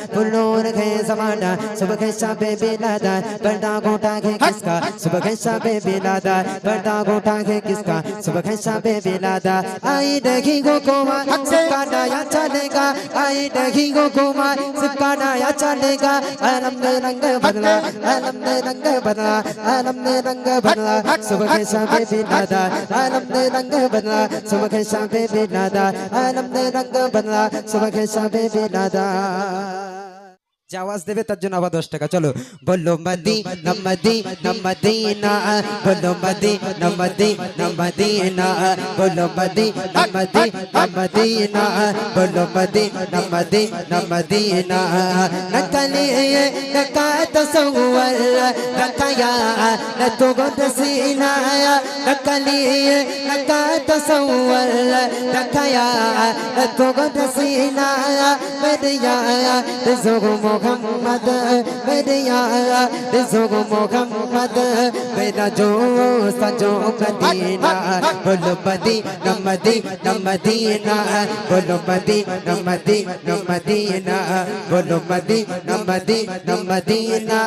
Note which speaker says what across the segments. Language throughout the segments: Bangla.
Speaker 1: पुरनूर है ज़माना सुबह शाबे बिलादा पर्दा गोटा है किसका सुबह शाबे बिलादा पर्दा गोटा है किसका सुबह शाबे बिलादा आई देखी गो कोमा सिक्का नया चलेगा आई देखी गो कोमा सिक्का नया चलेगा आलम ने रंग बदला आलम ने रंग बदला आलम ने रंग बदला सुबह शाबे बिलादा आलम ने रंग बदला सुबह शाबे बिलादा आलम ने रंग बदला सुबह शाबे बिलादा যে আওয়াজ দেবে তার জন্য আবার 10 টাকা চলো বলো মদিনা মদিনা মদিনা বলো মদিনা মদিনা মদিনা বলো মদিনা মদিনা মদিনা বলো মদিনা মদিনা মদিনা নকলি নকা তসওয়ার রকায়া নতো গদসিনা নকলি নকা তসওয়ার রকায়া নতো গদসিনা মদিয়া রিজগো मोहम्मद मेरे यारा रिज़्क़ मोहम्मद मेरा जो सजो मदीना बोलो मदीना मदीना मदीना बोलो मदीना मदीना मदीना बोलो मदीना मदीना मदीना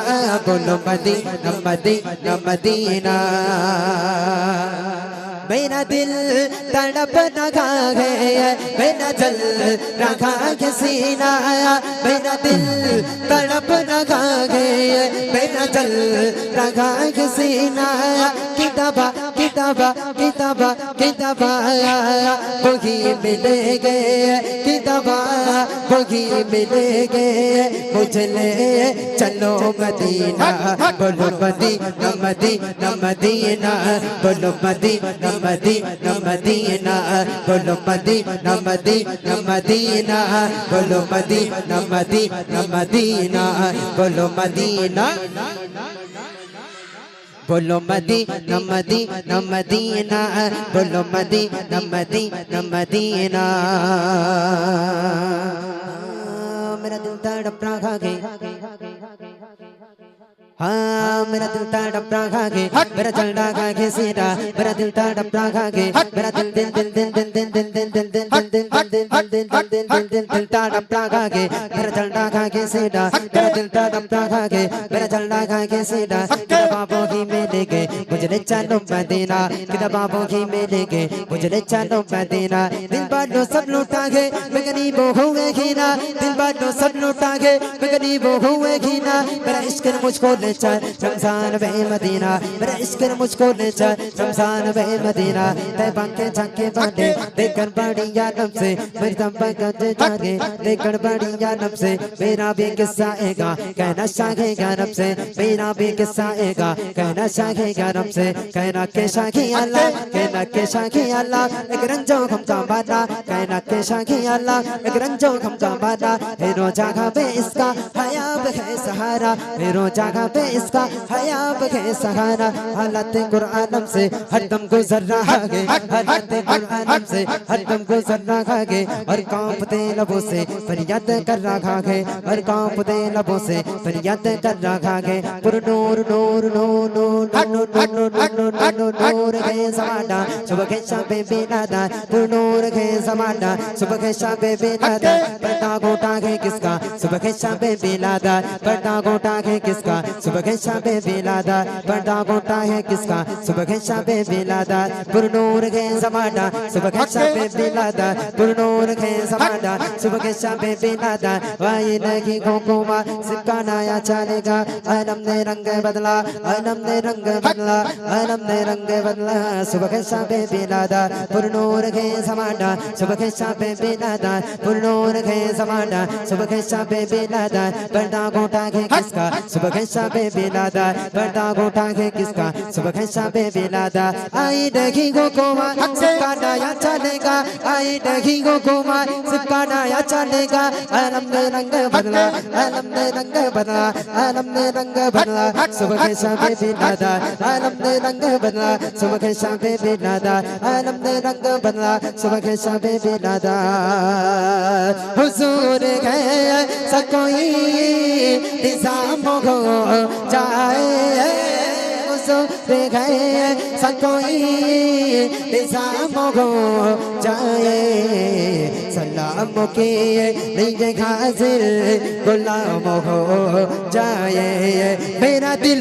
Speaker 1: बोलो मदीना मदीना मदीना मेरा दिल तड़प रखा है मेरा जल रखा है सीना मेरा दिल तड़प रखा है मेरा जल रखा है सीना किताबा किताबा किताबा किताबा वही मिलेगे किताबा वही मिलेगे मुझे ले चलो मदीना बोलो मदीना मदीना मदीना बोलो मदीना मदीना मदीना बोलो मदीना मदीना मदीना बोलो मदीना मदीना मदीना बोलो मदीना बोलो मदीना मदीना मदीना बोलो मदीना मदीना मदीना मेरा दिल तड़प रहा है हाँ मेरा दिल तड़प रहा है मेरा जल रहा है सीधा मेरा दिल तड़प रहा है मेरा दिल दिल दिल दिल दिल दिल दिल दिल दिल दिल दिल दिल दिल दिल दिल दिल दिल दिल तड़प रहा है मेरा जल रहा है सीधा मेरा दिल तड़प रहा है मेरा जल रहा है सीधा किधर बाबू ही मिलेंगे मुझे ले चलो मदीना किधर बाबू ही मिलेंगे मुझे ले चलो मदीना दिल बांटो सब लूटा है मैं गरीब हुए खीना दिल बांटो सब लूटा है मैं गरीब हुए खीना मेरा इश्क मुझको ले चल शमशान बे मदीना मेरा इश्क मुझको ले चल शमशान बे मदीना तैबा के झंके बांधे देखकर बड़ी यादम से मेरी तंबा गंजे जागे देखकर बड़ी यादम से मेरा भी किस्सा आएगा कहना शाखे गरम से मेरा भी किस्सा आएगा कहना शाखे गरम से कहना के शाखी अल्लाह कहना के शाखी अल्लाह एक रंजो हम का बादा कहना के शाखी अल्लाह एक रंजो हम का बादा हेरो जागा बे इसका हयाब है सहारा हेरो जागा पे इसका हयाब है सहारा हालत कुरानम से हरदम गुजर रहा है हालत कुरानम से हरदम गुजर रहा है और कांपते लबों से फरियाद कर रहा है और कांपते लबों से फरियाद कर रहा है पुर नूर नूर नूर नूर नूर नूर है ज़माना सुबह के शाबे बिलादा पुर नूर है ज़माना सुबह के शाबे बिलादा पर्दा गोटा है किसका सुबह के शाबे बिलादा पर्दा गोटा है किसका सुबह के शाबे बिलादा पर्दा गोटा है किसका सुबह के शाबे बिलादा पुरनूर के ज़माना सुबह के शाबे बिलादा पुरनूर के ज़माना सुबह के शाबे बिलादा वाई लगी घोंकुमा सिक्का नया चलेगा आलम ने रंग बदला आलम ने रंग बदला आलम ने रंग बदला सुबह के शाबे बिलादा पुरनूर के ज़माना सुबह के शाबे बिलादा पुरनूर के ज़माना सुबह के शाबे बिलादा पर्दा गोटा है किसका सुबह के शाबे बिलादा पर्दा गोटा है किसका सुबह के शाबे बिलादा आई देखी गो कोमा सिक्का नया चलेगा आई देखी गो कोमा सिक्का नया चलेगा आलम ने रंग बदला आलम ने रंग बदला आलम ने रंग बदला सुबह के शाबे बिलादा आलम ने रंग बदला सुबह के शाबे बिलादा आलम ने रंग बदला सुबह के शाबे बिलादा हुजूर है सकोई निजाम हो जाए सो रे गए सब कोई निजाम हो जाए सलाम के लिए हाजिर गुलाम हो जाए मेरा दिल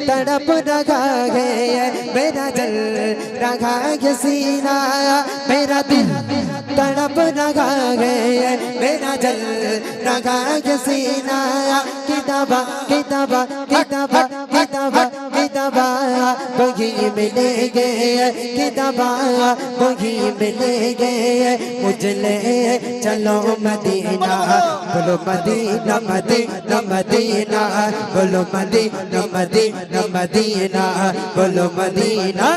Speaker 1: तड़प रहा है मेरा दिल रहा है सीना मेरा दिल तड़प रहा है मेरा दिल रहा है सीना किताबा किताबा किताबा किताबा किताबा कोई मिलेंगे किताबा कोई मिलेंगे मुझले चलो मदीना बोलो मदीना मदीना मदीना बोलो मदीना मदीना मदीना बोलो मदीना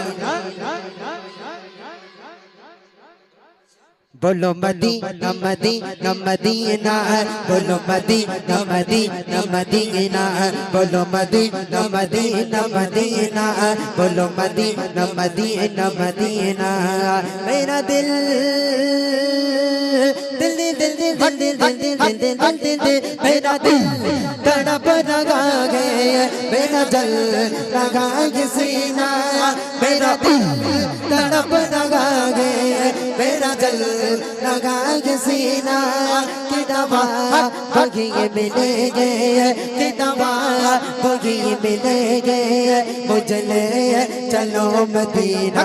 Speaker 1: बोलो मदीना मदीना मदीना बोलो मदीना मदीना मदीना बोलो मदीना मदीना मदीना बोलो मदीना मदीना मदीना मेरा दिल दिल दिल दिल दिल दिल दिल दिल दिल दिल दिल दिल दिल मेरा दिल तड़प रहा है मेरा जल रहा है सीना मेरा दिल तड़प रहा है मेरा जल लगा के सीना किताबा कोई मिलेंगे किताबा कोई मिलेंगे मुझले चलो मदीना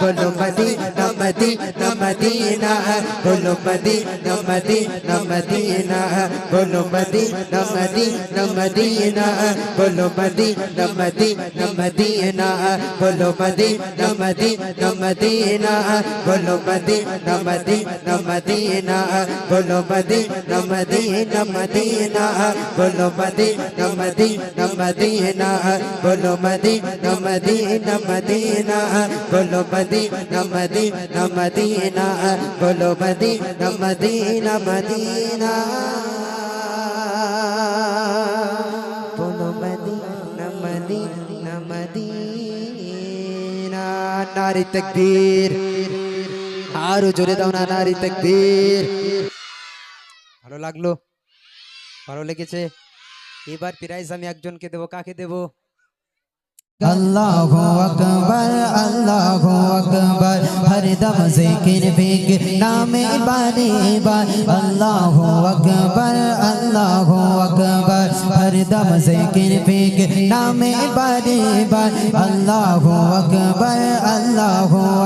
Speaker 1: बोलो मदीना मदीना मदीना बोलो मदीना मदीना मदीना बोलो मदीना मदीना मदीना बोलो मदीना मदीना मदीना बोलो मदीना मदीना मदीना बोलो मदीना मदीना मदीना बोलो मदीना मदीना मदीना बोलो मदीना मदीना मदीना बोलो मदीना मदीना मदीना बोलो मदीना मदीना मदीना बोलो मदीना मदीना मदीना बोलो मदीना मदीना मदीना नारे तकबीर আরো জোরে দাও না নারী তাকবীর ভালো লাগলো ভালো লেগেছে এবার প্রাইজ আমি একজনকে দেব কাকে দেব
Speaker 2: अल्लाहु अकबर हर दम जिक्र बिग नामे बारे बार अल्लाहु अकबर हर दम जिक्र बिग नामे बारे बार अल्लाहु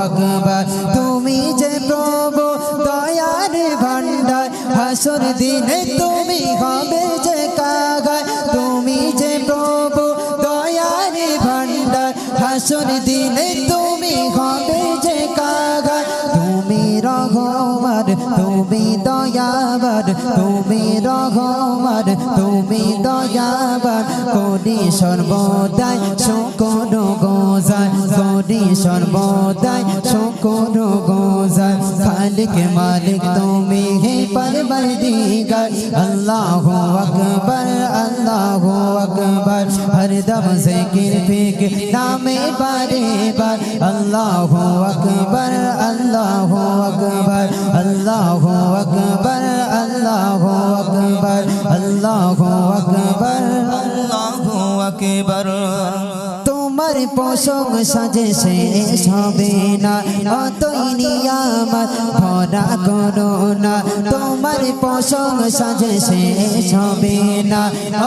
Speaker 2: अकबर तुमी जे प्रभु दयार भंडार हासुर दिने तुमी হবে যে কাগার तुमी जे प्रभु दयार भंडार हासुर दिने तुमी হবে যে কাগার तुमी রহমান तुमी দয়াবান तुमी রহমান तुमी দয়াবান কোটি সর্বদাই শুকর গোজার কোটি সর্বদাই শুকর গোজার খালিক মালিক তুমি হে পরবর্দিগার আল্লাহু আকবার हर दम जिक्र फिक नामे बारे बार अल्लाहु अकबर अल्लाहु अकबर अल्लाहु अकबर अल्लाहु अकबर अल्लाहु अकबर अल्लाहु अकबर তোমার প্রশংসা যে শেষ হবে না অতই নিয়ামত ভরা করুণা তোমার প্রশংসা যে শেষ হবে না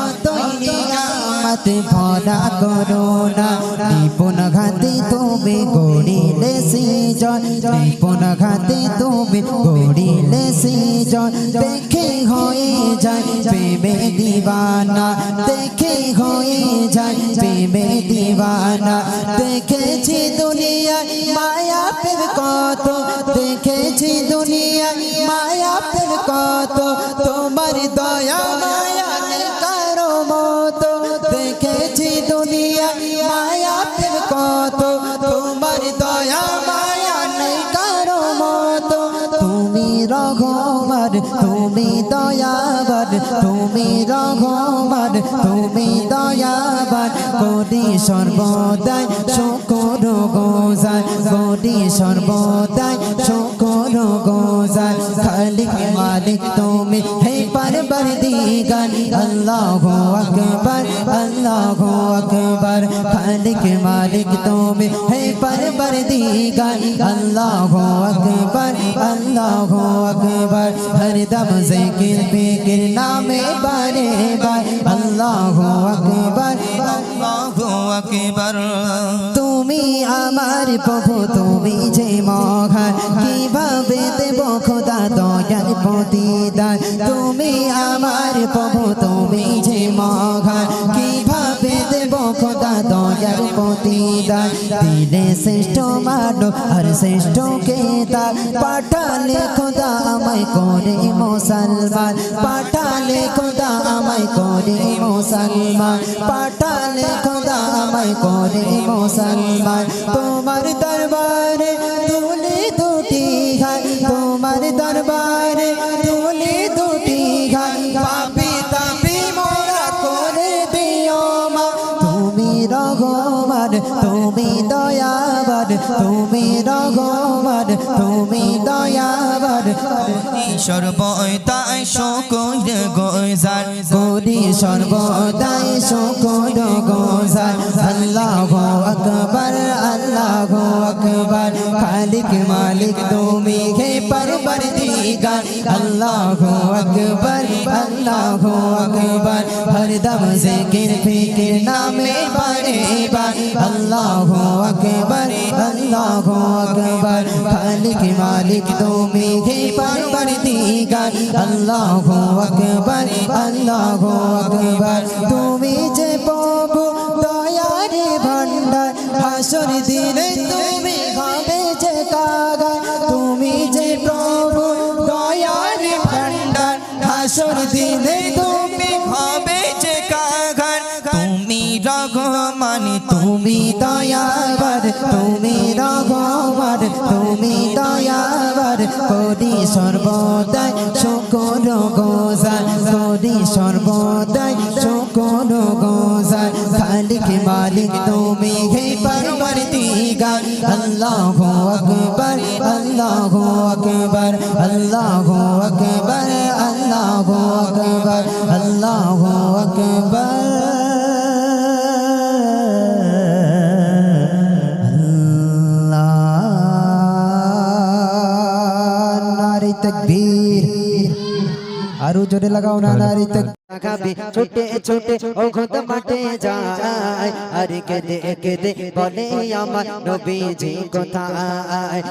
Speaker 2: অতই নিয়ামত ভরা করুণা নিপুণ ঘাতে তুমি গড়িলে সৃজন নিপুণ ঘাতে তুমি গড়িলে সৃজন দেখে হয়ে যায় প্রেমে দিবানা দেখে হয়ে যায় প্রেমে দিবানা দেখেছি দুনিয়ায় মায়া প্রেম কত দেখেছি দুনিয়ায় মায়া প্রেম কত তোমার দয়া মায়া নেই কারো মতো দেখেছি দুনিয়ায় মায়া প্রেম কত তোমার দয়া মায়া নেই কারো মতো তুমি রঘুবর তুমি দয়াবর তুমি রঘুবর তুমি দয়াবর কোটি সর্বদাই শুকর গোজার কোটি সর্বদাই শুকর গোজার খালিক মালিক তুমি হে পরবর্দিগার গান আল্লাহু আকবার আল্লাহু আকবার খালিক মালিক তুমি হে परवरदिगार अल्लाहु अकबर अल्लाहु अकबर हरदम जिक्र फिक्र नामे बारे बार अल्लाहु अकबर তুমি আমার প্রভু তুমি যে মহান কিভাবে দেব খোদা দয়ার প্রতিদান তুমি আমার প্রভু তুমি যে মহান কিভাবে দেব খোদা দয়ার প্রতিদান দিলে শ্রেষ্ঠ মানব আর শ্রেষ্ঠ কেতা পাঠালে খোদা আমায় করে মুসলমান পাঠালে খোদা আমায় করে মুসলমান পাঠালে খোদা আমায় করে মুসলমান তোমার দরবারে তুলে দুটি ঘাট তোমার দরবারে তুলে দুটি ঘাট পাপি তাপি মোরা করে দিও মা তুমি রহমান তুমি দয়াবান তুমি রহমান তুমি দয়াবান
Speaker 3: সর্বদাই শুকর গুজার
Speaker 2: করি সর্বদাই শুকর গুজার আল্লাহু আকবার আল্লাহু আকবার খালিক মালিক তুমি হে परवरदिगार अल्लाहु अकबर अल्लाहु अकबर हरदम जिक्र फिक्र नामे बारे बार अल्लाहु अकबर अल्लाहु अकबर खालिक मालिक তুমি হে परवरदिगार अल्लाहु अकबर अल्लाहु अकबर তুমি যে প্রভু দয়ার ভান্ডার হাসর দিনে তুমি হবে যে কাগার তুমি যে প্রভু দয়ার ভান্ডার হাসর দিনে তুমি
Speaker 3: হবে যে কাঘার তুমি রহমান
Speaker 2: তুমি দয়াবার তুমি রহমান তুমি দয়াবার করি সর্বদাই শুকর গুজার করি সর্বদাই শুকর গুজার খালিক মালিক তুমি হে परवरदिगार अल्लाहु अकबर अल्लाहु अकबर अल्लाहु अकबर अल्लाहु अकबर अल्लाहु अकबर तकबीर आरु जोरे लगाओ ना नारी तक
Speaker 1: খাবি ছোটে ছোটে ও খোদ মাঠে যায় আর কেদে বলে আমার নবীজি কোথায়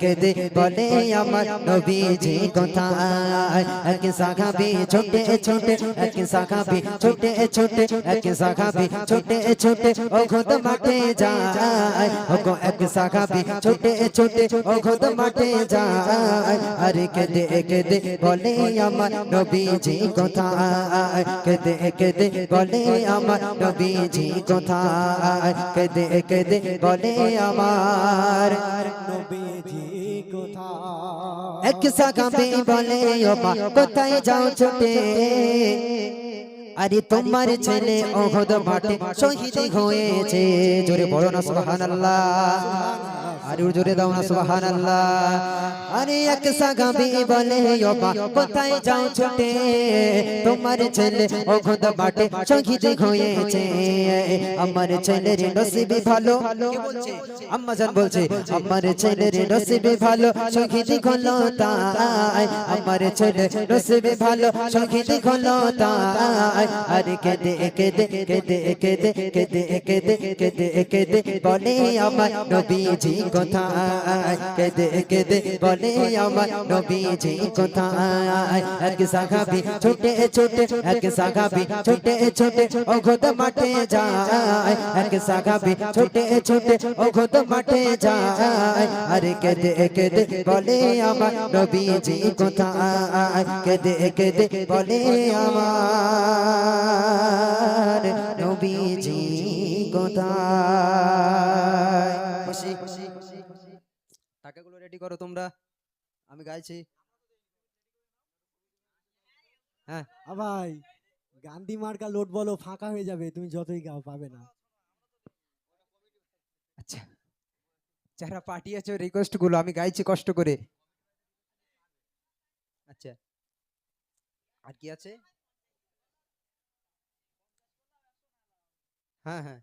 Speaker 1: কেদে বলে আমার নবীজি কোথায় এক সাখাবি ছোটে ছোটে এক সাখাবি ছোটে ছোটে এক সাখাবি ছোটে ছোটে ও খোদ মাঠে যায় ও গো এক সাখাবি ছোটে ছোটে ও খোদ মাঠে যায় আর কেদে বলে আমার নবীজি কোথায় কেদে বলে আমার নবীজি কোথায় কেদে বলে আমার নবীজি কোথায় এক সাকাবে বলে ও মা কোথায় যাও ছুটে আরে তোমার ছেলে ওহদ মাঠে শহীদ হয়েছে জোরে বলো না সুবহানাল্লাহ আরে জোরে দাও না সুবহানাল্লাহ আরে এক সাগাবি বলে ও মা কোথায় যাও ছুটে তোমার ছেলে ওহদ মাঠে শহীদ হয়েছে আমার ছেলের নসিব ভালো কে বলছে আম্মা জান বলছে আমার ছেলের নসিব ভালো শহীদ হলো তাই আমার ছেলে নসিব ভালো শহীদ হলো তাই আরে কেদে বলে আমার নবীজি কোথায় কেদে বলে আমার নবীজি কোথায় এক সাহাবী ছোটে ছোটে এক সাহাবী ছোটে ছোটে ওঘদ মাঠে যায় এক সাহাবী ছোটে ছোটে ওঘদ মাঠে যায় আরে কেদে বলে আমার নবীজি কোথায় কেদে বলে আমার নবীজি কোথায় টাকাগুলো রেডি করো তোমরা আমি গাইছি হ্যাঁ
Speaker 4: ভাই গান্ধী মার্কা লোড বলো ফাঁকা হয়ে যাবে তুমি যতই গাও পাবে না
Speaker 1: আচ্ছা যারা পাঠিয়েছো রিকোয়েস্ট গুলো আমি গাইছি কষ্ট করে আচ্ছা আর কি আছে হ্যাঁ হ্যাঁ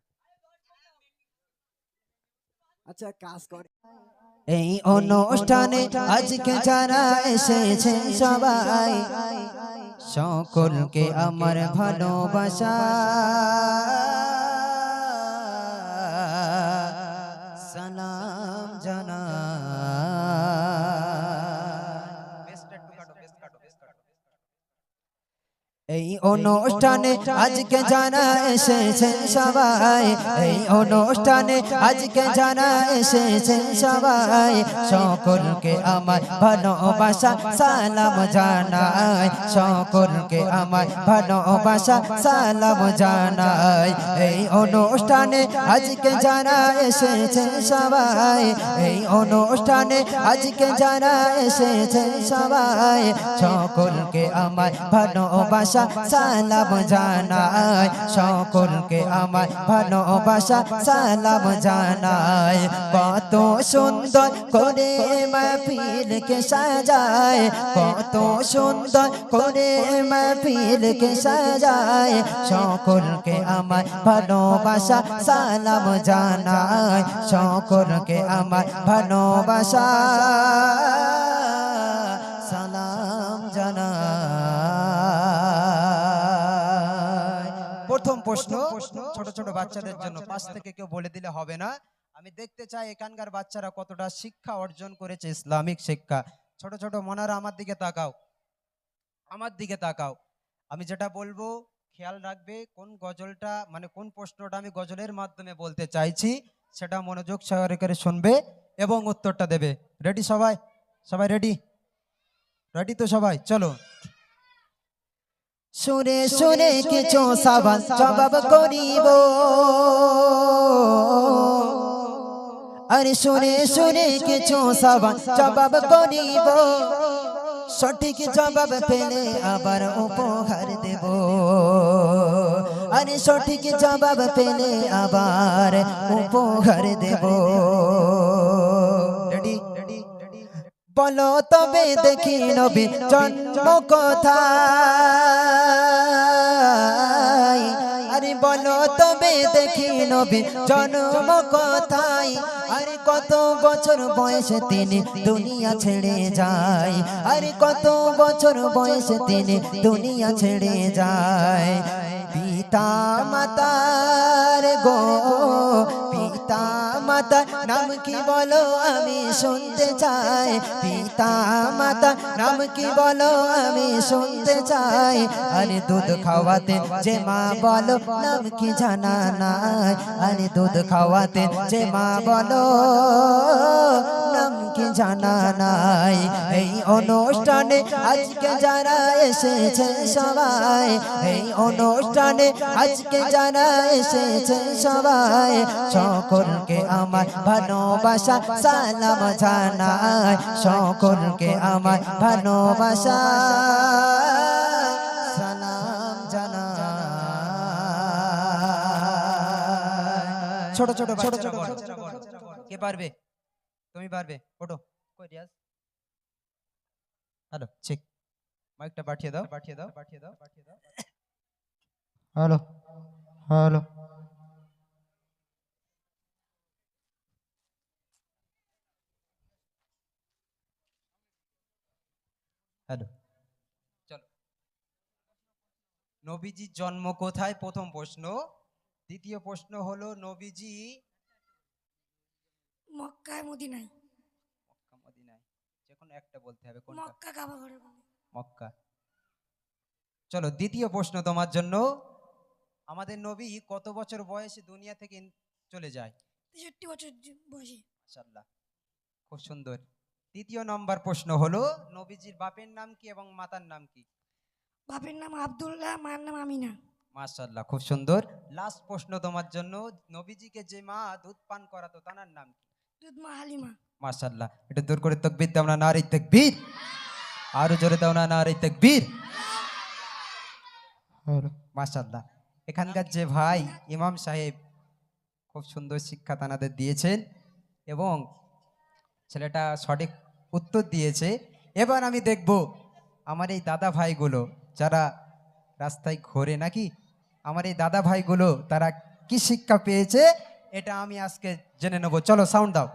Speaker 4: আচ্ছা কাজ করে
Speaker 2: এই অনুষ্ঠানে আজকে যারা এসেছেন সবাই সকলকে আমার ভালোবাসা সালাম এই অনুষ্ঠানে আজকে যারা এসেছেন সবাই এই অনুষ্ঠানে আজকে যারা এসেছেন সবাই সকলকে আমার ভালোবাসা সালাম জানাই সকলকে আমার ভালোবাসা সালাম জানাই এই অনুষ্ঠানে আজকে যারা এসেছেন সবাই এই অনুষ্ঠানে আজকে যারা এসেছেন সবাই সকলকে আমার ভালোবাসা সালাম জানাই সকলকে আমার ভালোবাসা সালাম জানাই কত সুন্দর করে মাহফিলকে সাজায় কত সুন্দর করে মাহফিলকে সাজায় সকলকে আমার ভালোবাসা সালাম জানাই সকলকে আমার ভালোবাসা সালাম জানাই প্রথম প্রশ্ন ছোট ছোট বাচ্চাদের জন্য পাশ থেকে কেউ বলে দিলে হবে না আমি দেখতে চাই এখানকার বাচ্চারা কতটা শিক্ষা অর্জন করেছে ইসলামিক শিক্ষা ছোট ছোট মনারা আমার দিকে তাকাও আমি যেটা বলবো খেয়াল রাখবে কোন গজলটা মানে কোন প্রশ্নটা আমি গজলের মাধ্যমে বলতে চাইছি সেটা মনোযোগ সহকারে শুনবে এবং উত্তরটা দেবে রেডি সবাই রেডি তো সবাই চলো শুনে শুনে কিছু সাবান জবাব করিব আরে শুনে শুনে কিছু সাবান জবাব করিব সঠিক জবাব পেলে আবার উপহার দেব আরে সঠিক জবাব পেলে আবার উপহার দেব রেডি বলো তবে দেখি নবী জন্ম কোথায় আরে বলো তবে দেখি নবী জন্ম কোথায় আরে কত বছর বয়সে তিনি দুনিয়া ছেড়ে যায় আরে কত বছর বয়সে তিনি দুনিয়া ছেড়ে যায় পিতা মাতার গো পিতা মাতার নাম কি বলো আমি শুনতে চাই পিতা মাতা নাম কি বলো আমি শুনতে চাই আরে দুধ খাওয়াতে যে মা বলো নাম কি জানা নাই আরে দুধ খাওয়াতে যে মা বলো নাম কি জানা নাই এই অনুষ্ঠানে আজকে যারা এসেছে সবাই এই অনুষ্ঠানে আজকে যারা এসেছে সবাই সকলকে আমার ভালোবাসা সালাম জানাই সকলকে আমার ভালোবাসা সালাম জানাই ছোট ছোট কে পারবে তুমি পারবে ওঠো কই রিয়াজ হ্যালো ঠিক মাইকটা পাঠিয়ে দাও হ্যালো হ্যালো চলো নবীজির জন্ম কোথায় প্রথম প্রশ্ন দ্বিতীয় প্রশ্ন হলো নবীজি
Speaker 5: মক্কায় মদিনায়
Speaker 2: মক্কা মদিনায় যে কোনো একটা বলতে হবে কোনটা
Speaker 5: মক্কা কাবা ঘরে বলে
Speaker 2: মক্কা চলো দ্বিতীয় প্রশ্ন তোমার জন্য আমাদের নবী কত বছর বয়সে দুনিয়া থেকে চলে যায়
Speaker 5: 63 বছর বয়সে
Speaker 2: মাশাআল্লাহ খুব সুন্দর তৃতীয় নম্বর প্রশ্ন হলো নবীজির বাপের নাম কি এবং মাতার নাম কি
Speaker 5: বাপের নাম আব্দুল্লাহ মায়ের নাম আমিনা
Speaker 2: মাশাআল্লাহ খুব সুন্দর লাস্ট প্রশ্ন তোমার জন্য নবীজিকে যে মা দুধ পান করাতো তার নাম কি
Speaker 5: দুধ মা হালিমা
Speaker 2: মাশাআল্লাহ এটা দূর করে তাকবীর দাও না নারে তাকবীর আরো জোরে দাও না নারে তাকবীর মাশাআল্লাহ এখানকার যে ভাই ইমাম সাহেব খুব সুন্দর শিক্ষা তানাদের দিয়েছেন এবং ছেলেটা সঠিক উত্তর দিয়েছে এবার আমি দেখব আমার এই দাদা ভাইগুলো যারা রাস্তায় ঘোরে নাকি আমার এই দাদা ভাইগুলো তারা কি শিক্ষা পেয়েছে এটা আমি আজকে জেনে নেব। চলো সাউন্ড দাও।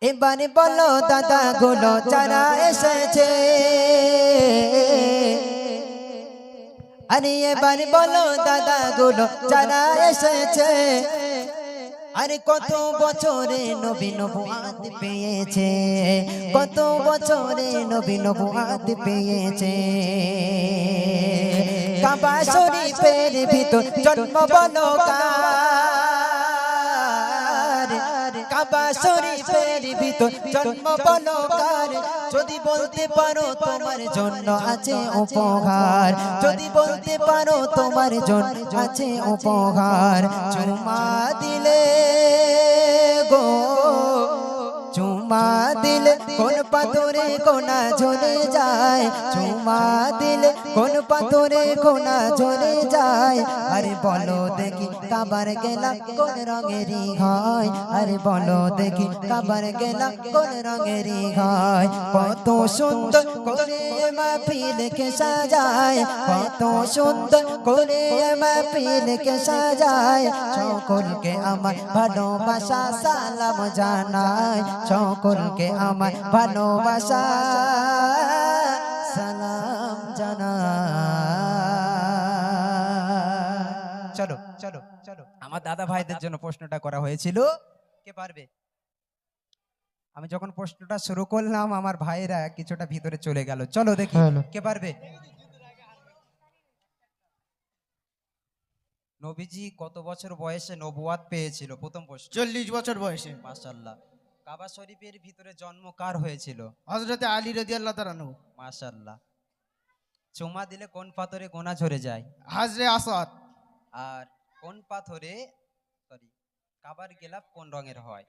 Speaker 1: এবারে বলো দাদা গুলো যারা এসেছে, আরে এবারে বলো দাদা গুলো যারা এসেছে, আরে কত বছরে নবী নবুয়াত পেয়েছে, কত বছরে নবী নবুয়াত পেয়েছে। কাবা শরীফের ভিতর জন্ম বলো কার, কাবা শরীফের ভিতর জন্ম বলো কার, যদি বলতে পারো তোমার জন্য আছে উপহার, যদি বলতে পারো তোমার জন্য আছে উপহার। চুমা দিলে গো, চুমা দিলে কোন পাথরে কোনা ঝরে যায়, চুমা দিলে কোন পাথরে কোনা ঝরে যায়। আরে বলো দেখি কাবার গেলা কোন রঙেরই হয়, আরে বলো দেখি কাবার গেলা কোন রঙেরই হয়। কত সুন্দর করে মাহফিলকে সাজায়, কত সুন্দর করে মাহফিলকে সাজায়। সকলকে আমার ভালোবাসা সালাম জানায়, সকলকে আমার ভালোবাসা সালাম জানায়।
Speaker 2: চলো চলো চলো, আমার দাদা ভাইদের জন্য প্রশ্নটা করা হয়েছিল, কে পারবে? আমি যখন প্রশ্নটা শুরু করলাম আমার ভাইরা কিছুটা ভিতরে চলে গেল। চলো দেখি কে পারবে। নবীজি কত বছর বয়সে নবুয়াত পেয়েছিল? প্রথম প্রশ্ন।
Speaker 6: 40 বছর বয়সে।
Speaker 2: মাশাআল্লাহ। কাবা শরীফের ভিতরে জন্ম কার হয়েছিল?
Speaker 6: হযরতে আলী রাদিয়াল্লাহু তাআলা আনহু।
Speaker 2: মাশাআল্লাহ। চুমা দিলে কোন পাথরে গোনা ঝরে যায়?
Speaker 6: হাজরে আসাদ।
Speaker 2: আর কোন পাথরে কাবার গেলাফ কোন রঙের হয়?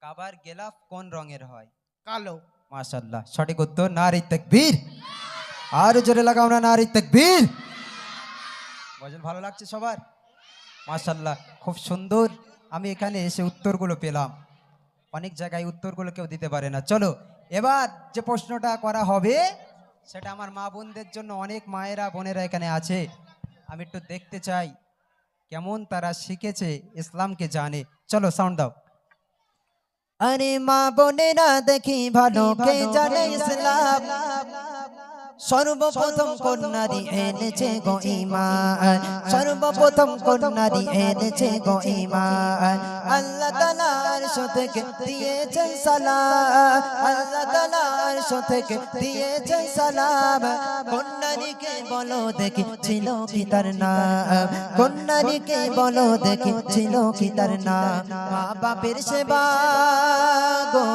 Speaker 2: কাবার গেলাফ কোন রঙের হয়?
Speaker 6: কালো।
Speaker 2: মাশাআল্লাহ, সঠিক উত্তর। নারী তাকবীর। আর জোরে লাগাও না নারী তাকবীর। গজল ভালো লাগছে সবার? মাশাআল্লাহ, খুব সুন্দর। আমি এখানে এসে উত্তরগুলো পেলাম, অনেক জায়গায় উত্তরগুলো কেউ দিতে পারে না। চলো এবার যে প্রশ্নটা করা হবে সেটা আমার মা বোনদের জন্য, অনেক মায়েরা বোনেরা এখানে আছে, আমি একটু দেখতে চাই কেমন তারা শিখেছে, ইসলামকে জানে। চলো সাউন্ড দাও।
Speaker 1: আরে মা বোনেরা দেখি ভালো কে জানে ইসলাম, সর্বপ্রথম কোন নারী এনেছে গো ঈমান, সর্বপ্রথম কোন নারী এনেছে গো ঈমান। আল্লাহ তাআলা আরশ থেকে দিয়েছেন সালাম, আল্লাহ তাআলা আরশ থেকে দিয়েছেন সালাম। কোন নারীকে বলো দেখি ছিল কি তার নাম, কোন নারীকে বলো দেখি ছিল কি তার নাম। মা বাপের সেবা গো,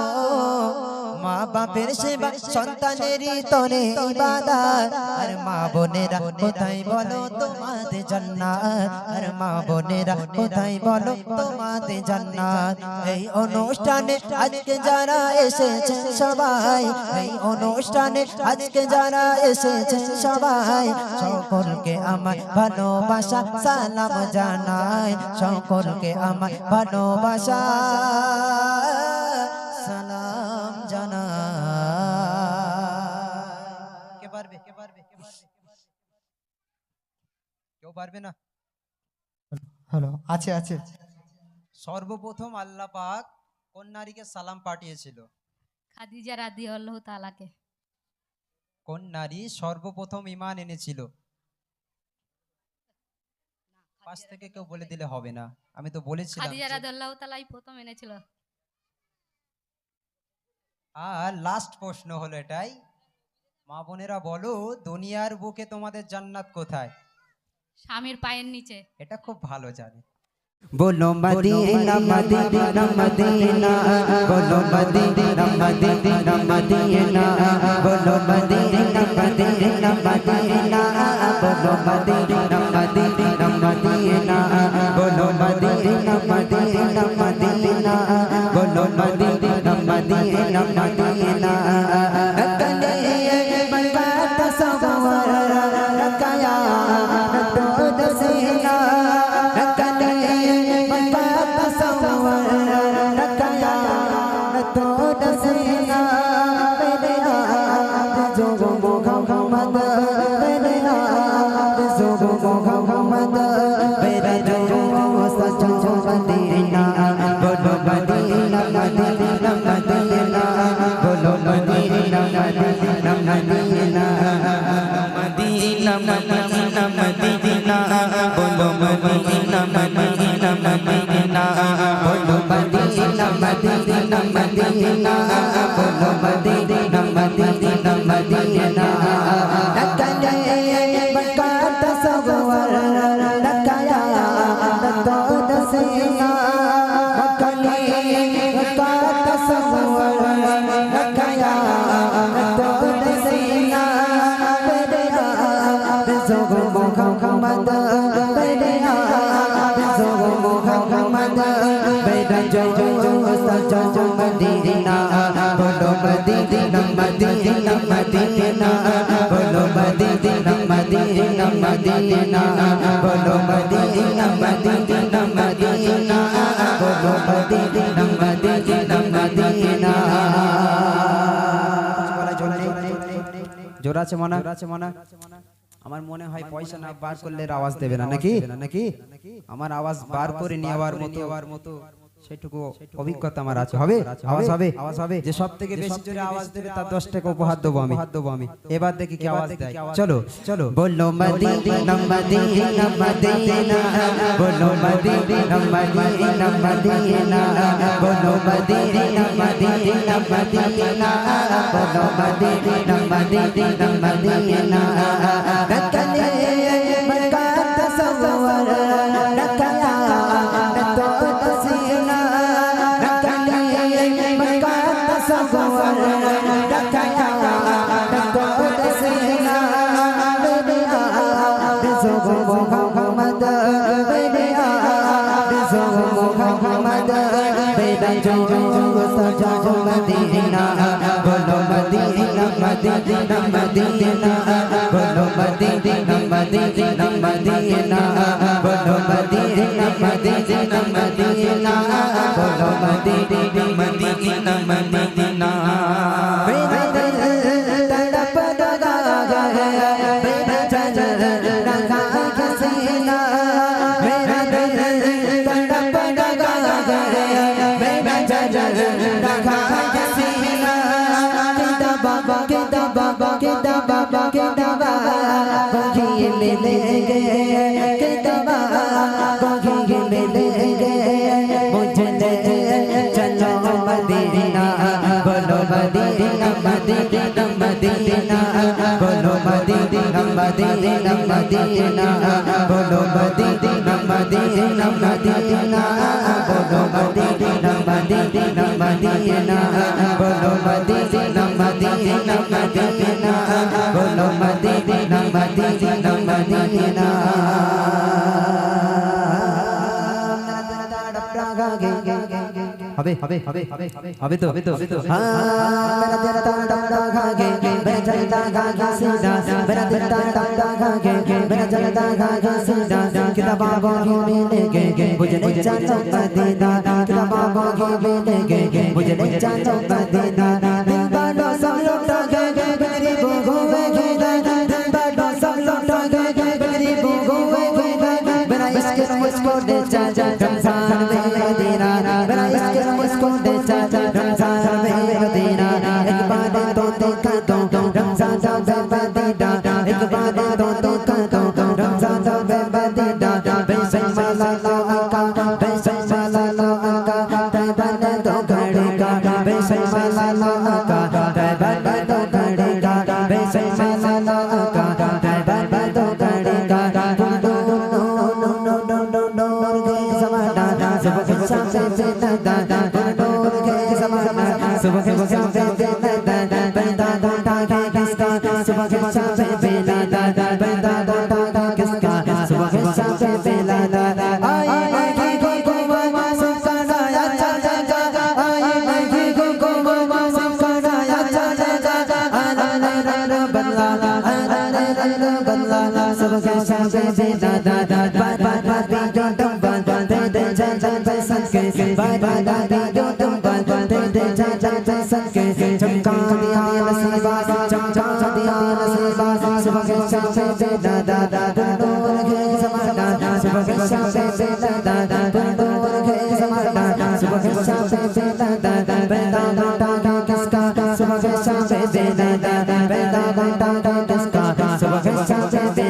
Speaker 1: মা বাপের সেবা সন্তানেরই তরে ইবাদত। আর মা বোনেরা কোথায় বলো তোমাদের জান্নাত, আর মা বোনেরা কোথায় বলো তোমাদের জান্নাত। এই অনুষ্ঠানে আজকে যারা এসেছেন সবাই, এই অনুষ্ঠানে আজকে যারা এসেছেন সবাই, সকলকে আমার ভালোবাসা সালাম জানাই, সকলকে আমার ভালোবাসা সালাম জানাই।
Speaker 2: কে পারবে? কে পারবে? কে পারবে? কেউ পারবে না?
Speaker 4: হ্যালো, আছে আছে।
Speaker 2: সর্বপ্রথম আল্লাহ পাক কোন নারীকে সালাম পাঠিয়েছিল?
Speaker 7: খাদিজা রাদিয়াল্লাহু তাআলাকে।
Speaker 2: কোন নারী সর্বপ্রথম ঈমান এনেছিল? পাশ থেকে কেউ বলে দিলে হবে না, আমি তো বলেছিলাম।
Speaker 7: খাদিজা রাদিয়াল্লাহু তাআলাই প্রথম এনেছিল।
Speaker 2: আর লাস্ট প্রশ্ন হলো এটাই, মা বোনেরা বলো দুনিয়ার বুকে তোমাদের জান্নাত কোথায়?
Speaker 7: স্বামীর পায়ের নিচে।
Speaker 2: এটা খুব ভালো জানে।
Speaker 1: बोलो मदीना मदीना मदीना, बोलो मदीना मदीना मदीना, बोलो मदीना मदीना मदीना, बोलो मदीना मदीना मदीना, बोलो मदीना मदीना मदीना, बोलो मदीना मदीना मदीना। कले बात सवार रकाया तो दसीना, जो
Speaker 3: मदीना मदीना मदीना बोलो मदीना मदीना मदीना बोलो
Speaker 1: मदीना मदीना मदीना बोलो मदीना मदीना मदीना नकले बका तसव्वुर नकया तो दसीना नकले बका तसव्वुर नकया तो दसीना बेदया बिज़ुग मुहम्मद बेदया बिज़ुग मुहम्मद बेदा जो सजो मदीना बोलो मदीना मदीना मदीना बोलो मदीना मदीना मदीना बोलो मदीना मदीना मदीना बोलो मदीना मदीना मदीना
Speaker 2: জোর আছে মনে আমার মনে হয় পয়সা না বার করলে আওয়াজ দেবে না নাকি আমার আওয়াজ বার করে নেওয়ার মতো সেটুকু অভিজ্ঞতা আমার আছে আওয়াজ হবে যে সব থেকে বেশি জোরে আওয়াজ দেবে তার 10 টাকা উপহার দেবো আমি এবার দেখি কি আওয়াজ দেয় চলো
Speaker 1: बोलो मदीना मदीना मदीना बोलो मदीना मदीना मदीना बोलो मदीना मदीना मदीना बोलो मदीना मदीना मदीना नकले बका तसव्वुर नकया तो दसीना नकले बका तसव्वुर नकया तो दसीना बेदया बिज़ुग मुहम्मद बेदया बिज़ुग मुहम्मद बेदा जो सजो मदीना बोलो मदीना मदीना मदीना बोलो मदीना मदीना मदीना बोलो मदीना मदीना मदीना बोलो मदीना
Speaker 3: मदीना मदीना
Speaker 1: मेरा दिल तड़प लगा है मेरा जल रखा है सीना मेरा दिल तड़प लगा है मेरा जल रखा है सीना किताबा बगी मिलेंगे किताबा बगी मिलेंगे मुझे ले चलो मदीना बोलो मदीना मदीना मदीना बोलो मदीना मदीना मदीना बोलो मदीना मदीना मदीना बोलो मदीना मदीना मदीना बोलो मदीना मदीना मदीना बोलो मदीना मदीना मदीना
Speaker 2: হবে তো
Speaker 1: मेरा दिल तड़पता खाके मेरा जलता खाके सीधा मेरा दिल तड़पता खाके मेरा जलता खाके सीधा किताबों की मिलेंगे मुझे नहीं चाहता मदीना किताबों की मिलेंगे मुझे नहीं चाहता मदीना दिल बाडो सब लौटा गए मेरी बुगो वेगीदा दिल बाडो सब लौटा गए मेरी बुगो वेगीदा मेरा इश्क मुझको दे चाचा रमजान में मदीना मेरा इश्क मुझको दे चाचा रमजान में मदीना एक बार तो देखा तो रमजान में मदीना एक बार तो देखा तो रमजान में मदीना बेसमाला आका बेसमाला आका तबन तो घड़ेगा बेसमाला आका तबन तो घड़ेगा बेसमाला आका तबन तो घड़ेगा नूर के ज़माना सुबह के शाम से दादा नूर के ज़माना सुबह के शाम से दादा पैदा दादा किसका सुबह के शाम से दादा पैदा दादा किसका सुबह के शाम से दादा आई को मामा सबका नया चाचा आई को मामा सबका नया चाचा अला बदला सुबह के शाम से दादा बात जो तुम बात दे चाचा संके बात जो तुम बात दे चाचा संके चमका दिया नसीबा चमका दिया नसीबा सुबह के शाम से दादा नूर के ज़माना सुबह के शाम से दादा नूर के ज़माना सुबह के शाम से दादा पैदा दादा किसका सुबह के शाम से दादा पैदा दादा किसका सुबह के शाम से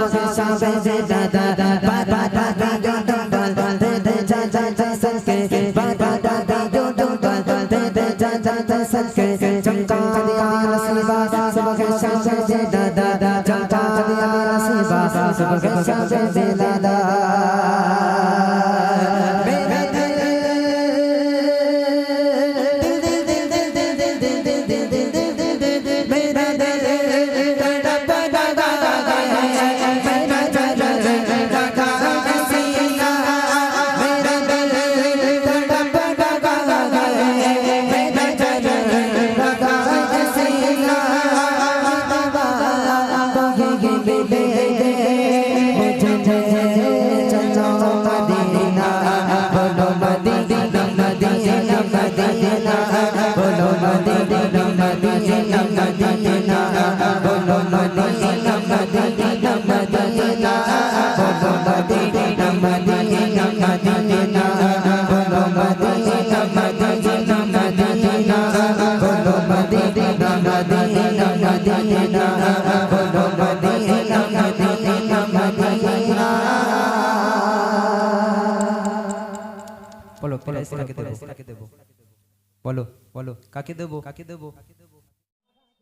Speaker 1: सुबह शाम से दादा बा बा बा बा जो डम डम दे दे जा जा जा सके बा बा बा बा जो डम डम दे दे जा जा जा सके चमका दिया नसीबा सुबह शाम से दादा चमका दिया नसीबा सुबह शाम से दादा
Speaker 3: बोलो काके देबो बोलो बोलो काके देबो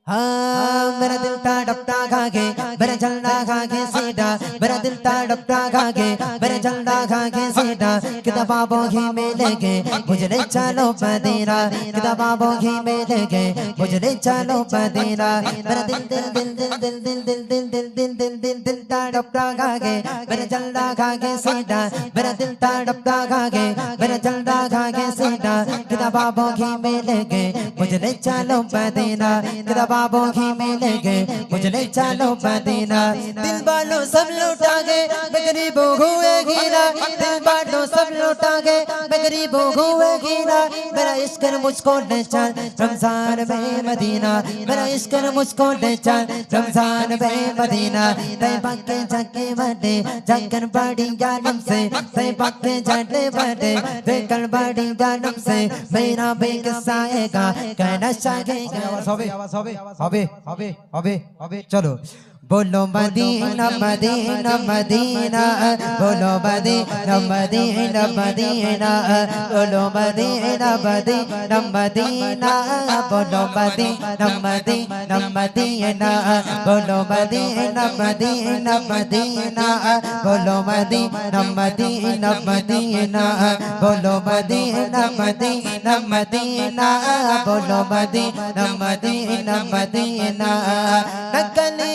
Speaker 1: हाँ मेरा दिल तड़पता खाके मेरा जलना खाके सीधा मेरा दिल तड़पता खाके मेरा जलना खाके सीधा किताबों की में लेके मुझे ले चलो मदीना किताबों की में लेके मुझे ले चलो मदीना मेरा दिल दिल दिल दिल दिल दिल दिल दिल दिल दिल दिल दिल दिल तड़पता खाके मेरा जलना खाके सीधा मेरा दिल तड़पता खाके मेरा जलना खाके सीधा किताबों की में लेके मुझे ले चलो मदीना बाबों की मिले गए मुझे ले चलो मदीना दिल बालों सब लुटा गए मैं गरीबों हुए गिरा दिल बालों सब लुटा गए मैं गरीबों हुए गिरा मेरा इश्क मुझको ले चल रमजान में मदीना मेरा इश्क मुझको ले चल रमजान में मदीना तय पक्के जगे बड़े जगन बड़ी जानम से तय पक्के जगे बड़े देखल बड़ी जानम से मेरा बेकसाएगा कहना चाहेगा হবে চলো बोलो मदीना मदीना मदीना बोलो मदीना मदीना मदीना बोलो मदीना मदीना मदीना बोलो मदीना मदीना मदीना बोलो मदीना मदीना मदीना बोलो मदीना मदीना मदीना बोलो मदीना मदीना मदीना बोलो मदीना मदीना मदीना नकली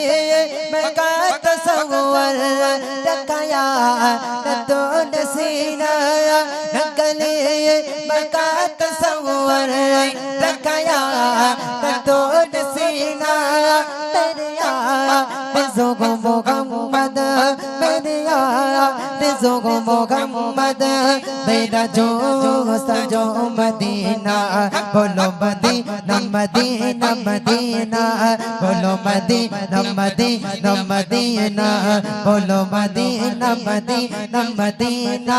Speaker 1: मैं का तसव्वुर रखया तो नसीना नकली मैं का तसव्वुर रखया तो नसीना तेरे रिज़्क़ मोहम्मद मेरे रिज़्क़ मोहम्मद मेरा जो सजो मदीना बोलो मदीना मदीना मदीना बोलो मदीना मदीना मदीना बोलो मदीना मदीना मदीना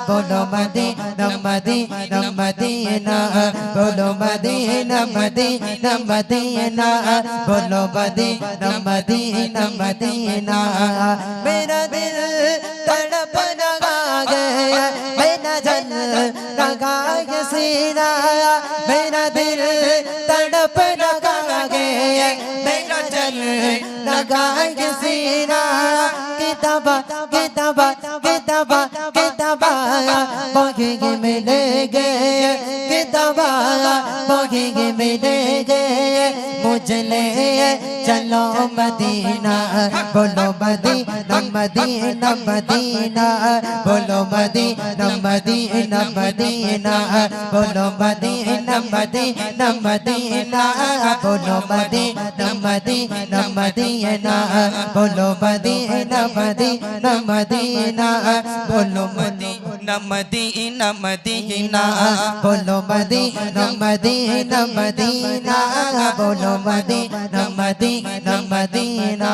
Speaker 1: बोलो मदीना मदीना मदीना बोलो मदीना मदीना मदीना बोलो मदीना मदीना मदीना मेरा दिल तड़प लगा गया मेरा जल लगा के सीना मेरा दिल तड़प लगा गया मेरा जल लगा के सीना किताबा किताबा किताबा किताबा बाकी के मिले गए किताबा बाकी के मिले गए मुझे ले चलो मदीना बोलो मदीना मदीना मदीना बोलो मदीना मदीना मदीना बोलो मदीना मदीना मदीना बोलो मदीना मदीना मदीना बोलो मदीना मदीना मदीना बोलो मदीना मदीना मदीना बोलो मदीना मदीना मदीना बोलो मदीना मदीना मदीना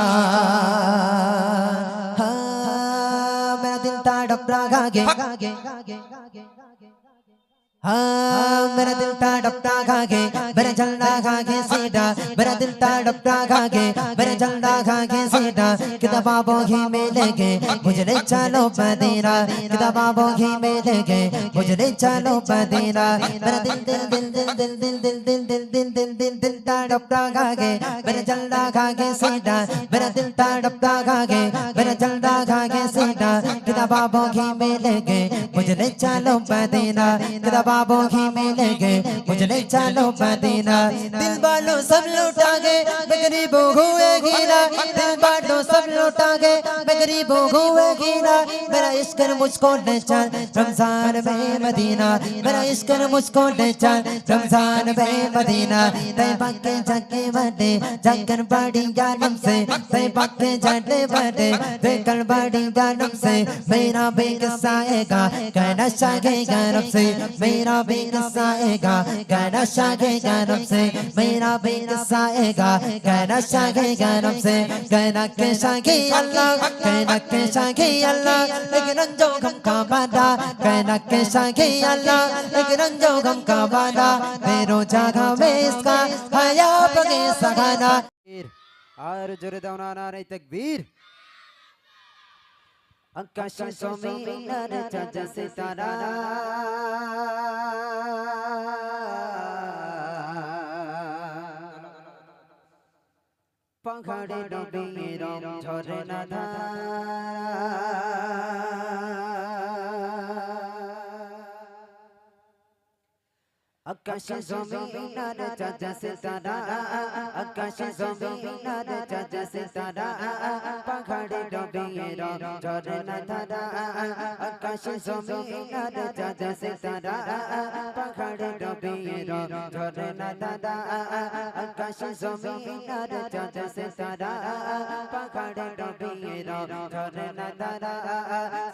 Speaker 1: हाँ, मेरा दिल तड़प रहा है हाँ मेरा दिल तड़पता खाके मेरा जलना खाके सीधा मेरा दिल तड़पता खाके मेरा जलना खाके सीधा किताबों ही में लेके मुझे ले चलो मदीना किताबों ही में लेके मुझे ले चलो मदीना मेरा दिल दिल दिल दिल दिल दिल दिल दिल दिल दिल दिल दिल दिल तड़पता खाके मेरा जलना खाके सीधा मेरा दिल तड़पता खाके मेरा जलना खाके सीधा किताबों ही में लेके मुझे ले चलो मदीना किताबों ही में लेके मुझे ले चलो मदीना दिल बालो सब लुटा के मैं गरीबों हुए गिरा दिल बालो सब लुटा के मैं गरीबों हुए गिरा मेरा इश्क मुझको ले चल रमजान में मदीना मेरा इश्क मुझको ले चल रमजान में मदीना तय पक्के जगे बड़े जगन बड़ी जानम से तय पक्के जगे बड़े जगन बड़ी जानम से मेरा बेकसा आएगा कहना शागे गरम से मेरा बेकसा आएगा कहना शागे गरम से मेरा बेकसा आएगा कहना शागे गरम से कहना के शागे अल्लाह कहना के शागे अल्लाह एक रंजो गम का बादा कहना के शागे अल्लाह एक रंजो गम का बादा तेरो जगह में इसका हया पगे सगाना और जोरे दावना नारे तकबीर आकाश जमीन चाचा सितारा पहाड़े डोबी रंग झरे ना आकाश जमीन चाचा सितारा आकाश जमीन चाचा सितारा पहाड़े डोबी रंग झरे ना आकाश जमीन चाचा सितारा पहाड़े डोबी रंग झरे ना आकाश जमीन चाचा सितारा पहाड़े डोबी रंग झरे ना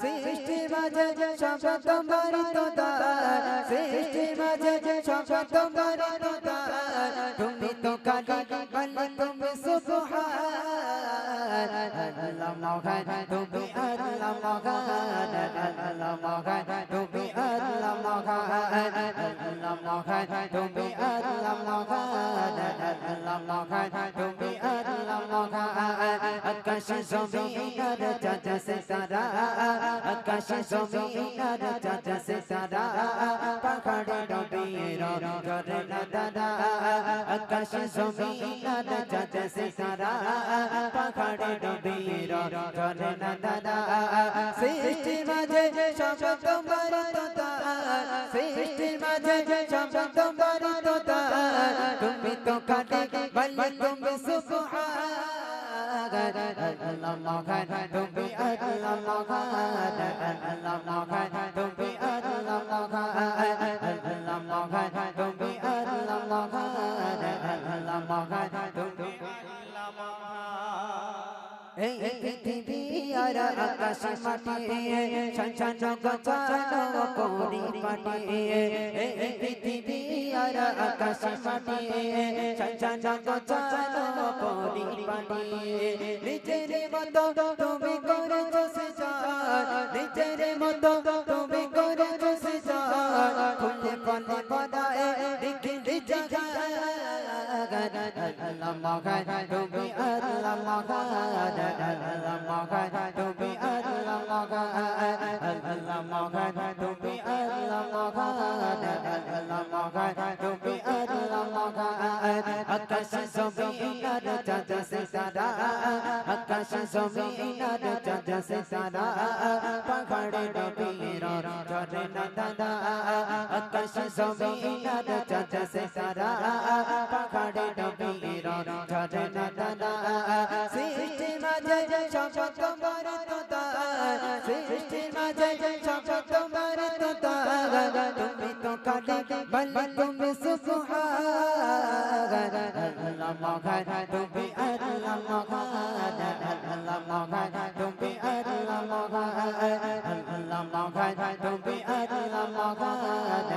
Speaker 1: सृष्टि माঝে সব তোমারই তোদা সৃষ্টি মাঝে সব তোমারই তোদা তুমি তো কালি বলি তুমি সুবহান আল্লাহ মহান তুমি আল্লাহ মহান আল্লাহ মহান তুমি আল্লাহ মহান আল্লাহ মহান তুমি আল্লাহ মহান আল্লাহ মহান তুমি আল্লাহ মহান আকাশ জমিন চাচা সিতারা আকাশ জমিন চাচা সিতারা পাহাড়ে ডোবে ঝরে না দাদা আকাশ জমিন চাচা সিতারা পাহাড়ে ডোবে ঝরে না দাদা সৃষ্টি মাঝে সব তোমারই তোতা সৃষ্টি মাঝে সব তোমারই তোতা তুমি তো কাটে বলি তুমি সুবহান আল্লাহ মহান তুমি আল্লাহ মহান আল্লাহ মহান তুমি আল্লাহ মহান আল্লাহ মহান তুমি আল্লাহ মহান আল্লাহ মহান তুমি আল্লাহ মহান এই পৃথিবী আর আকাশ মাটি সঞ্চান গচানো কোনি পাটি এই পৃথিবী আর আকাশ মাটি সঞ্চান গচানো কোনি পাটি নিজের মতো তুমি করেছো সৃজন নিজের মতো তুমি করেছো সৃজন ফুলে ফলে পদায় দেখি জায়গা আল্লাহ মহান তুমি আল্লাহ মহান আল্লাহ মহান তুমি আল্লাহ মহান আল্লাহ মহান তুমি আল্লাহ মহান আল্লাহ মহান তুমি আল্লাহ মহান আকাশ জমিন চাচা সিতারা আকাশ জমিন চাচা সিতারা পাহাড়ে ডোবে ঝরে না দাদা আকাশ জমিন চাচা সিতারা পাহাড়ে ডোবে ঝরে না দাদা সৃষ্টি মাঝে সব তোমারই তোতা সৃষ্টি মাঝে সব তোমারই তোতা তুমি তো কালি বলি তুমি সুবহান আল্লাহ মহান তুমি আল্লাহ মহান আল্লাহ মহান তুমি আল্লাহ মহান আল্লাহ মহান তুমি আল্লাহ মহান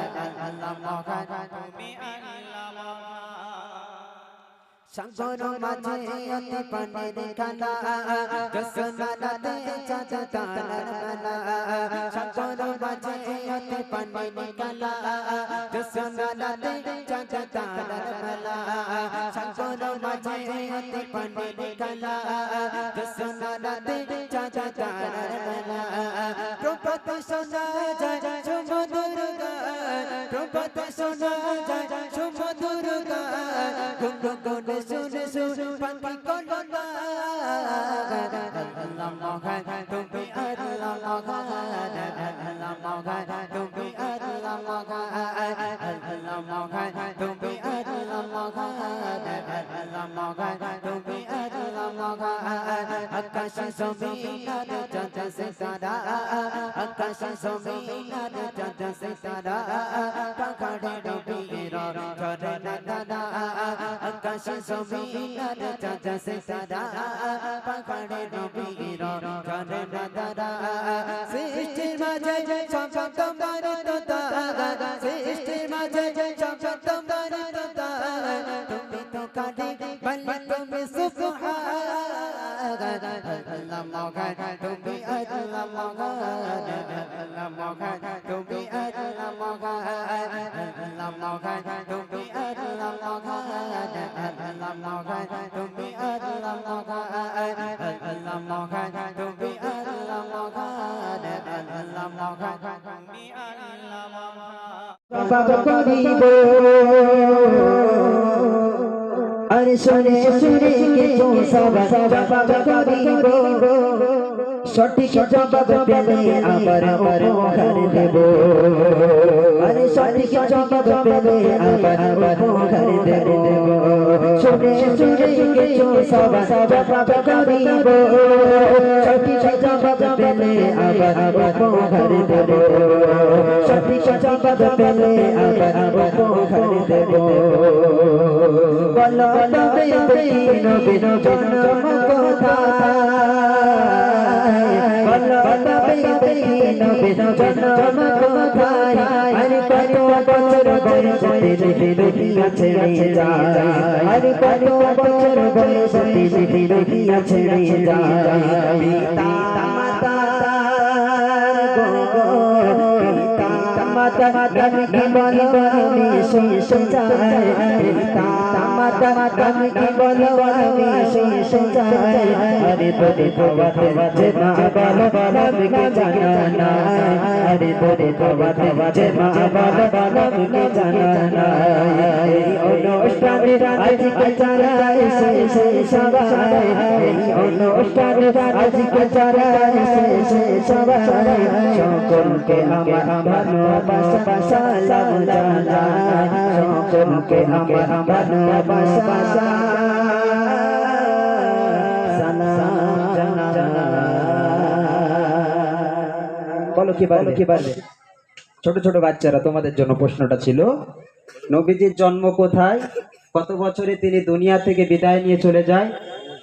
Speaker 1: আল্লাহ মহান তুমি আল্লাহ মহান সাগর মাঝে অতি পানির কানা জসনাতে চাচা তারার মালা সাগর মাঝে অতি पानी निकाला जो सोनाराते चाचा तारार मेला शंकर माझे हाथे पानी निकाला जो सोनाराते चाचा तारार मेला प्रभात सोना যায় সুমধুর গান প্রভাত শোনা যায় সুমধুর গান গুন গুন শুনে শুনে পাখি কলনা আল্লাহ মহান তুমি আল্লাহ মহান আল্লাহ মহান তুমি আল্লাহ মহান আল্লাহ মহান তুমি আল্লাহ মহান আল্লাহ মহান তুমি আল্লাহ মহান আকাশ জমিন আর চাঁদ সিতারা আকাশ জমিন আর চাঁদ সিতারা পাখাড়ে ডুবির ঝরে না দাদা আকাশ জমিন আর চাঁদ সিতারা পাখাড়ে ডুবির ঝরে না দাদা সৃষ্টির মাঝে সব তোমার তোতা সৃষ্টির মাঝে সব তোমার তোতা তুমি তো কাটি বলে তুমি সুবহান আল্লাহ মহান তুমি আল্লাহ মহান আল্লাহ মহান তুমি আল্লাহ মহান আল্লাহ মহান তুমি আল্লাহ মহান আল্লাহ মহান তুমি আল্লাহ মহান আল্লাহ মহান তুমি আল্লাহ মহান আল্লাহ মহান তুমি আল্লাহ মহান বাবা করিব আরে শুনে শুনে কিছু সবাই জবাব করিব সঠিক জবাব পেলে আবার উপহার দেব আরে সঠিক জবাব পেলে আবার উপহার দেব শুনে শুনে কিছু সবাই জবাব করিব সঠিক জবাব পেলে আবার উপহার দেব সঠিক জবাব পেলে আবার উপহার দেব বলো তবে নবী জন্ম কোথায় বলো তবে নবী জন্ম কোথায় আরে কত বছর বয়সে দুনিয়া ছেড়ে যায় আরে কত বছর বয়সে দুনিয়া ছেড়ে যায় পিতা মাতা মাতা তুমি কি বলো আমি শেষ চাই পিতা মাতা তুমি কি বলো আমি শেষ চাই আরে তোরে বাতে বাতে মা বলো আমি কে জানা না আরে তোরে বাতে বাতে মা বলো আমি কে জানা না এই অনুষ্ঠানে আজকে যারা এসেছে সবাই এই অনুষ্ঠানে আজকে যারা এসেছে সবাই সকলকে আমার ভালোবাসা সালাম জানাই সকলকে আমার ভালোবাসা সালাম জানাই বলো কি পারবে ছোট ছোট বাচ্চারা তোমাদের জন্য প্রশ্নটা ছিল নবীজির জন্ম কোথায় কত বছরে তিনি দুনিয়া থেকে বিদায় নিয়ে চলে যায়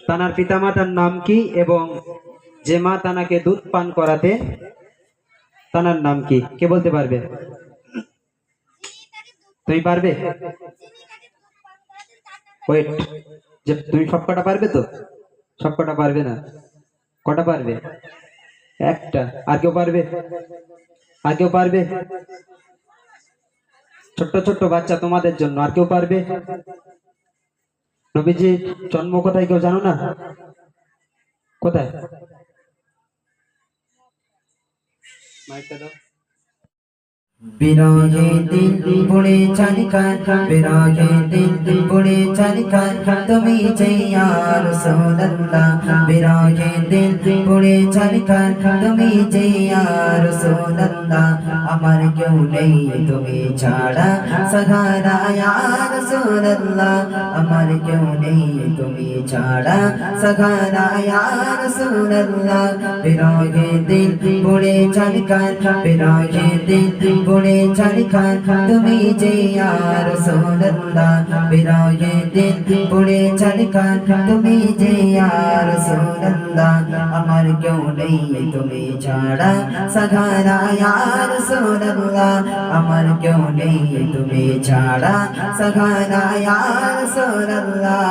Speaker 1: তানার পিতামাতার নাম কি এবং যে মা তানাকে দুধ পান করাতে তানার নাম কি কে বলতে পারবে তুমি পারবে ওয়েট যে তুমি সবকটা পারবে তো সবকটা পারবে না কটা পারবে একটা আর কেউ পারবে আর কেউ পারবে ছোট্ট ছোট্ট বাচ্চা তোমাদের জন্য আর কেউ পারবে নবীজির জন্ম কোথায় কেউ জানো না কোথায় মাইকটা দাও বিরাগে দিল পড়ে চালিকান বিরাগে দিল পড়ে চালিকান তুমি ইয়া রাসূলুল্লাহ বিরাগে দিল পড়ে চালিকান তুমি ইয়া রাসূলুল্লাহ আমার কেউ নেই তুমি ছাড়া সাহারা ইয়া রাসূলুল্লাহ আমার কেউ নেই তুমি ছাড়া সাহারা ইয়া রাসূলুল্লাহ বিরাগে দিল পড়ে চালিকান বিরাগে দিল পড়ে চালিকান তুমি ইয়া রাসূলুল্লাহ বিরাগে দিল পড়ে চালিকান তুমি ইয়া রাসূলুল্লাহ আমার কেউ নেই তুমি ছাড়া সাহারা ইয়া রাসূলুল্লাহ আমার কেউ নেই তুমি ছাড়া সাহারা ইয়া রাসূলুল্লাহ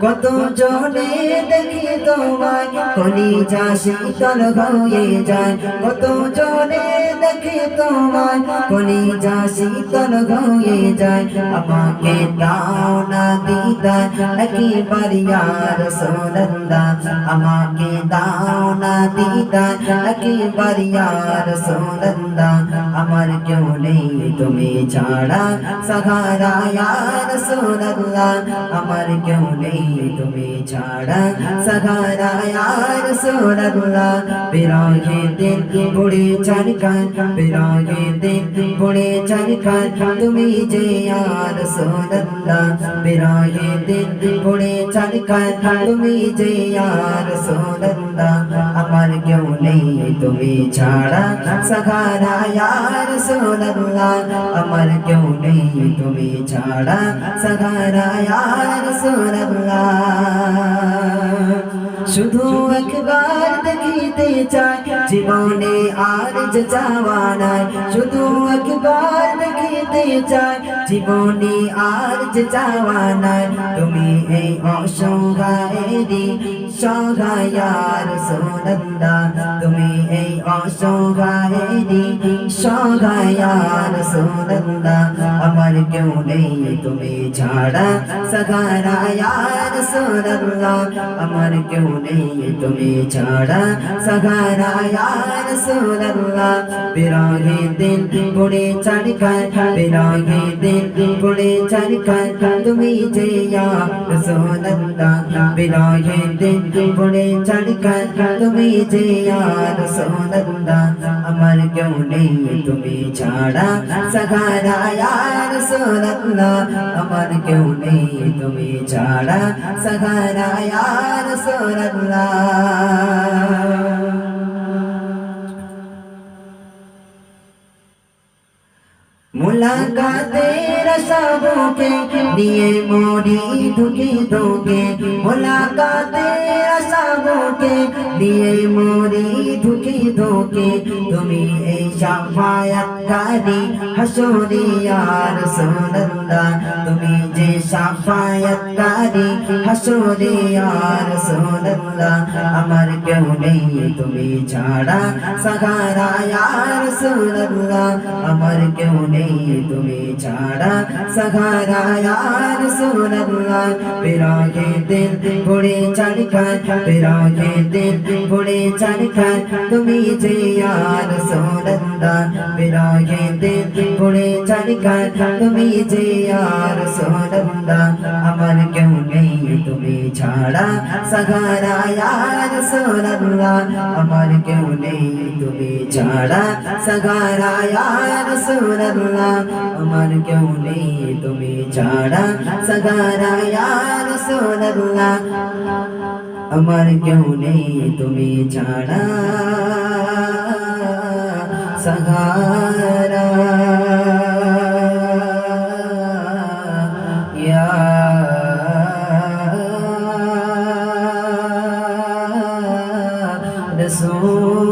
Speaker 1: কত জনে দেখি তোমায় কলিজা শীতল হয়ে যায় কত জনে দেখি তোমায় কলিজা শীতল হয়ে যায় আমাকে দাও না দিদার একবার ইয়া রাসূলুল্লাহ আমাকে দাও না দিদার একবার ইয়া রাসূলুল্লাহ আমার কেউ নেই তুমি ছাড়া সাহারা ইয়া রাসূলুল্লাহ আমার কেউ নেই তুমি ছাড়া সাহারা ইয়া রাসূলুল্লাহ বিরাগে দিন বুড়ে চরকান বিরাগে দিন বুড়ে চরকান তুমি যে ইয়া রাসূলুল্লাহ বিরাগে দিন বুড়ে চরকান তুমি যে ইয়া রাসূলুল্লাহ আমার কেউ নেই তুমি ছাড়া সাহারা ইয়া রাসূলুল্লাহ আমার কেউ নেই তুমি ছাড়া সাহারা ইয়া রাসূলুল্লাহ শুধু একবার দেখিতে চাই জীবনে আর যে চাওয়া নাই শুধু একবার দেখিতে চাই জীবনে আর যে চাওয়া নাই তুমি এই অসহায়েরই সহায় ইয়া রাসূলুল্লাহ তুমি এই অসহায়েরই সহায় ইয়া রাসূলুল্লাহ আমার কেউ নেই তুমি ছাড়া সাহারা ইয়া রাসূলুল্লাহ আমার কেউ নেই তুমি ছাড়া সাহারা ইয়া রাসূলুল্লাহ বিরাগে দিন বুড়ে চরকান বিরাগে দিন বুড়ে চরকান তুমি যে ইয়া রাসূলুল্লাহ বিরাগে দিন বুড়ে চরকান তুমি যে ইয়া রাসূলুল্লাহ আমার কেউ নেই তুমি ছাড়া সাহারা ইয়া রাসূলুল্লাহ আমার কেউ নেই তুমি ছাড়া সাহারা ইয়া রাসূলুল্লাহ মুলাকাতের আশাবুকে নিয়ে মরি ধুকে ধুকে মুলাকাতের আশাবুকে নিয়ে মরি ধুকে ধুকে তুমি এই শাফায়াতকারী হাসরে ইয়া রাসূলুল্লাহ তুমি যে শাফায়াতকারী হাসরে ইয়া রাসূলুল্লাহ আমার কেউ নেই তুমি ছাড়া সাহারা ইয়া রাসূলুল্লাহ আমার কেউ নেই তুমি ছাড়া সাহারা ইয়া রাসূলুল্লাহ বিরাগে দিন বুড়ে চরকান বিরাগে দিন বুড়ে চরকান তুমি যে ইয়া রাসূলুল্লাহ বিরাগে দিন বুড়ে চরকান তুমি যে ইয়া রাসূলুল্লাহ আমার কেউ নেই তুমি ছাড়া সাহারা ইয়া রাসূলুল্লাহ আমার কেউ নেই তুমি ছাড়া সাহারা ইয়া রাসূলুল্লাহ আমার কেউ নেই তুমি ছাড়া সাহারা ইয়া রাসূলুল্লাহ আমার কেউ নেই তুমি ছাড়া সাহারা ইয়া রাসূল